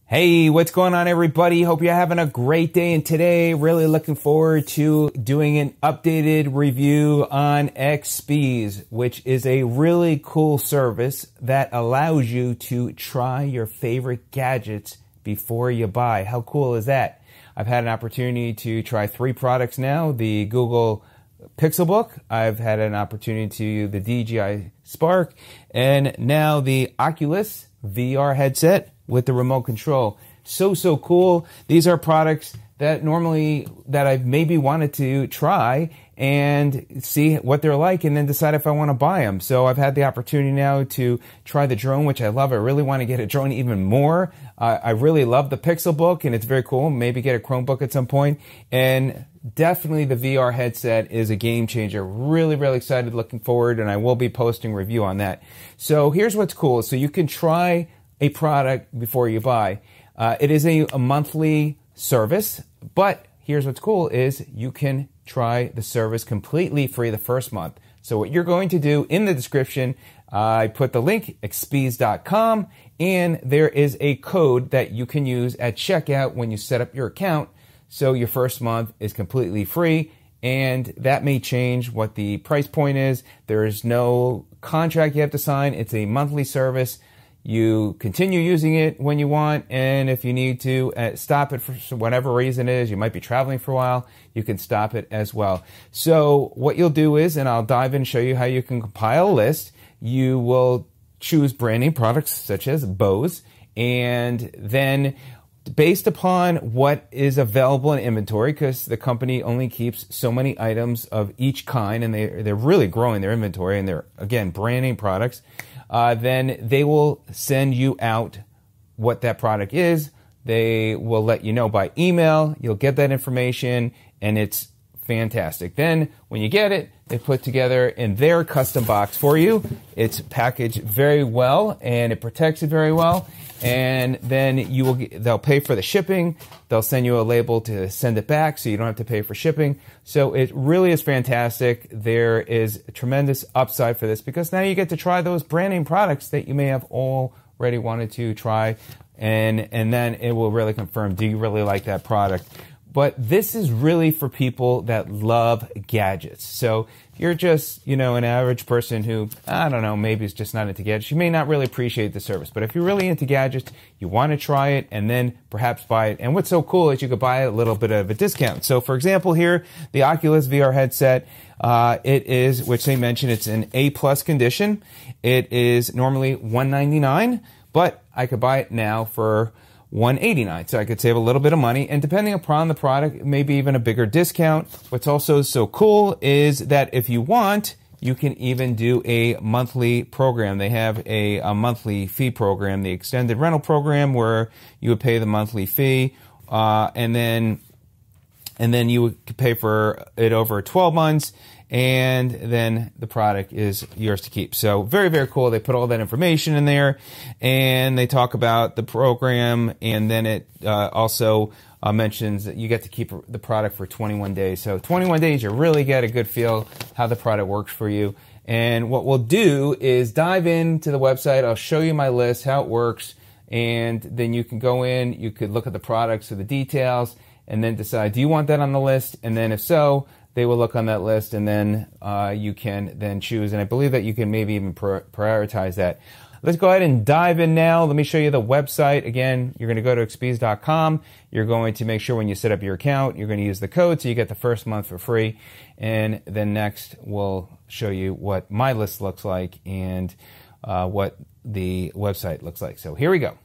Hey, what's going on, everybody? Hope you're having a great day. And today, really looking forward to doing an updated review on Expese, which is a really cool service that allows you to try your favorite gadgets before you buy. How cool is that? I've had an opportunity to try 3 products now. The Google Pixelbook, I've had an opportunity to the DJI Spark, and now the Oculus VR headset with the remote control. So cool. These are products that I've maybe wanted to try and see what they're like and then decide if I want to buy them. So I've had the opportunity now to try the drone, which I love. I really want to get a drone even more. I really love the Pixelbook and it's very cool. Maybe get a Chromebook at some point. And definitely the VR headset is a game changer. Really excited, looking forward, and I will be posting a review on that. So here's what's cool. So you can try a product before you buy. It is a monthly service, but here's what's cool is you can try the service completely free the first month. So what you're going to do in the description, I put the link, Expese.com, and there is a code that you can use at checkout when you set up your account. So your first month is completely free, and that may change what the price point is. There is no contract you have to sign. It's a monthly service. You continue using it when you want, and if you need to stop it for whatever reason it is, you might be traveling for a while, you can stop it as well. So what you'll do is, and I'll dive in and show you how you can compile a list. You will choose brand name products such as Bose, and then based upon what is available in inventory, because the company only keeps so many items of each kind, and they're really growing their inventory, and they're, again, brand name products, then they will send you out what that product is. They will let you know by email. You'll get that information, and it's fantastic. Then when you get it, they put together in their custom box for you. It's packaged very well, and it protects it very well. And then they'll pay for the shipping. They'll send you a label to send it back, so you don't have to pay for shipping. So it really is fantastic. There is a tremendous upside for this because now you get to try those brand name products that you may have already wanted to try, and then it will really confirm, do you really like that product? But this is really for people that love gadgets. So if you're just, an average person who, I don't know, maybe is just not into gadgets, you may not really appreciate the service. But if you're really into gadgets, you want to try it and then perhaps buy it. And what's so cool is you could buy it at a little bit of a discount. So for example here, the Oculus VR headset, it is, which they mentioned, it's in A+ condition. It is normally $199, but I could buy it now for $189, so I could save a little bit of money, and depending upon the product, maybe even a bigger discount. What's also so cool is that if you want, you can even do a monthly program. They have a monthly fee program, the extended rental program, where you would pay the monthly fee, and then you would pay for it over 12 months, and then the product is yours to keep. So very cool. They put all that information in there, and they talk about the program, and then it also mentions that you get to keep the product for 21 days. So 21 days, you really get a good feel how the product works for you. And what we'll do is dive into the website. I'll show you my list, how it works, and then you can go in, you could look at the products or the details, and then decide, do you want that on the list? And then if so, they will look on that list, and then you can then choose. And I believe that you can maybe even prioritize that. Let's go ahead and dive in now. Let me show you the website. Again, you're going to go to Expese.com. You're going to make sure when you set up your account, you're going to use the code so you get the first month for free. And then next, we'll show you what my list looks like and what the website looks like. So here we go.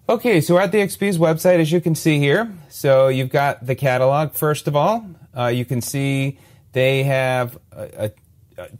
Okay, so we're at the Expese website, as you can see here. So you've got the catalog, first of all. You can see they have a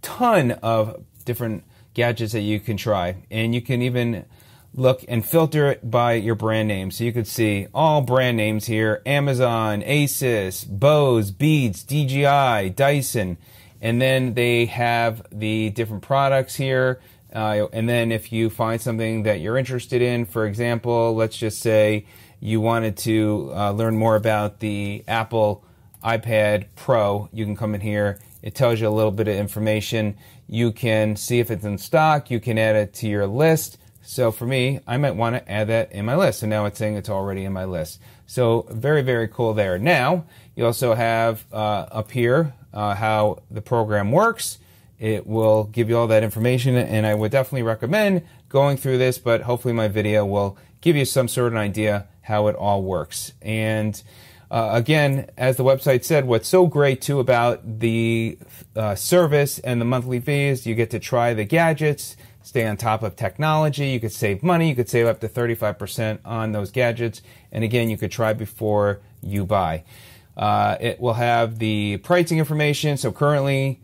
ton of different gadgets that you can try. And you can even look and filter it by your brand name. So you could see all brand names here: Amazon, Asus, Bose, Beats, DJI, Dyson. And then they have the different products here. And then if you find something that you're interested in, for example, let's just say you wanted to learn more about the Apple iPad Pro, you can come in here. It tells you a little bit of information. You can see if it's in stock. You can add it to your list. So for me, I might want to add that in my list. And now it's saying it's already in my list. So very, very cool there. Now, you also have up here how the program works. It will give you all that information, and I would definitely recommend going through this, but hopefully my video will give you some sort of idea how it all works. And again, as the website said, what's so great too about the service and the monthly fees, you get to try the gadgets, stay on top of technology, you could save money, you could save up to 35% on those gadgets, and again, you could try before you buy. It will have the pricing information, so currently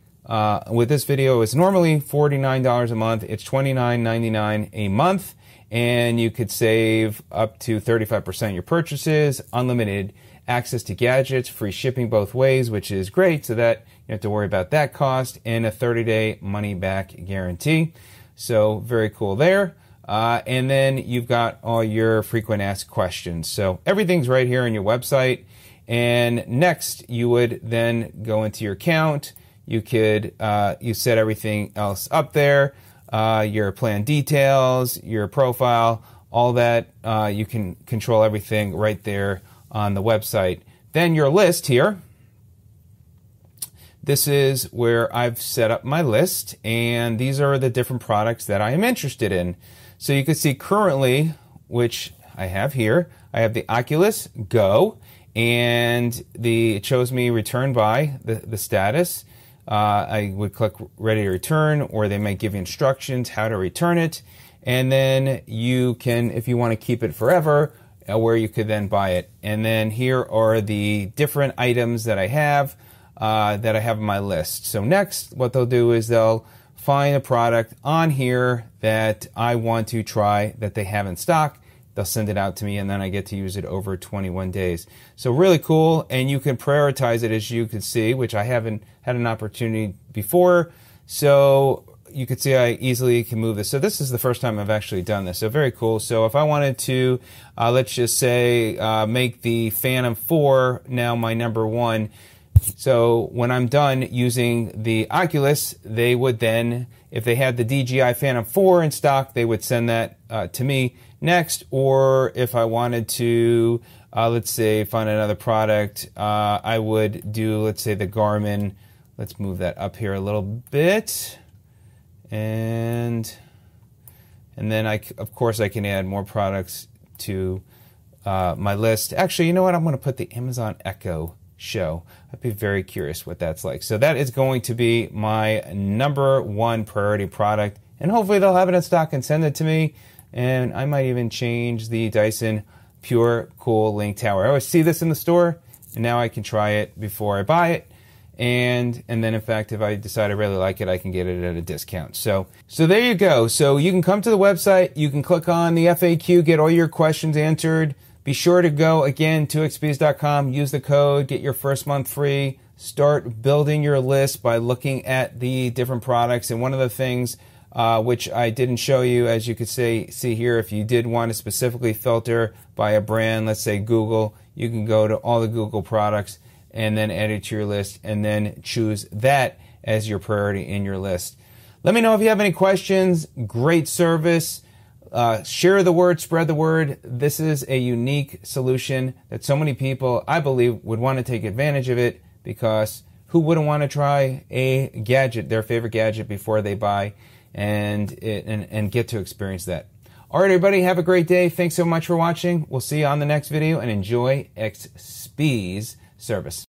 with this video, it's normally $49 a month, it's $29.99 a month, and you could save up to 35% of your purchases, unlimited access to gadgets, free shipping both ways, which is great, so that you don't have to worry about that cost, and a 30-day money-back guarantee. So very cool there. And then you've got all your frequent asked questions. So everything's right here on your website. And next, you would then go into your account. You could you set everything else up there, your plan details, your profile, all that. You can control everything right there on the website. Then your list here. This is where I've set up my list, and these are the different products that I am interested in. So you can see currently, which I have here, I have the Oculus Go, and it shows me return by the status. I would click ready to return, or they might give you instructions how to return it. And then you can, if you want to keep it forever, where you could then buy it. And then here are the different items that I have on my list. So next, what they'll do is they'll find a product on here that I want to try that they have in stock. They'll send it out to me, and then I get to use it over 21 days. So really cool, and you can prioritize it, as you can see, which I haven't had an opportunity before. So you can see I easily can move this. So this is the first time I've actually done this. So very cool. So if I wanted to, let's just say, make the Phantom 4 now my #1. So when I'm done using the Oculus, they would then, if they had the DJI Phantom 4 in stock, they would send that to me next. Or if I wanted to, let's say, find another product, I would do, let's say, the Garmin. Let's move that up here a little bit. And then of course I can add more products to my list. Actually, you know what? I'm going to put the Amazon Echo Show. I'd be very curious what that's like. So that is going to be my #1 priority product, and hopefully they'll have it in stock and send it to me. And I might even change the Dyson Pure Cool Link Tower. I always see this in the store, and now I can try it before I buy it. And then, in fact, if I decide I really like it, I can get it at a discount. So there you go. So you can come to the website. You can click on the FAQ, get all your questions answered. Be sure to go, again, to Expese.com. Use the code. Get your first month free. Start building your list by looking at the different products. And one of the things which I didn't show you, as you could see here, if you did want to specifically filter by a brand, let's say Google, you can go to all the Google products and then add it to your list, and then choose that as your priority in your list. Let me know if you have any questions. Great service. Share the word, spread the word. This is a unique solution that so many people, I believe, would want to take advantage of it, because who wouldn't want to try a gadget, their favorite gadget, before they buy and get to experience that. All right, everybody, have a great day. Thanks so much for watching. We'll see you on the next video, and enjoy Expese service.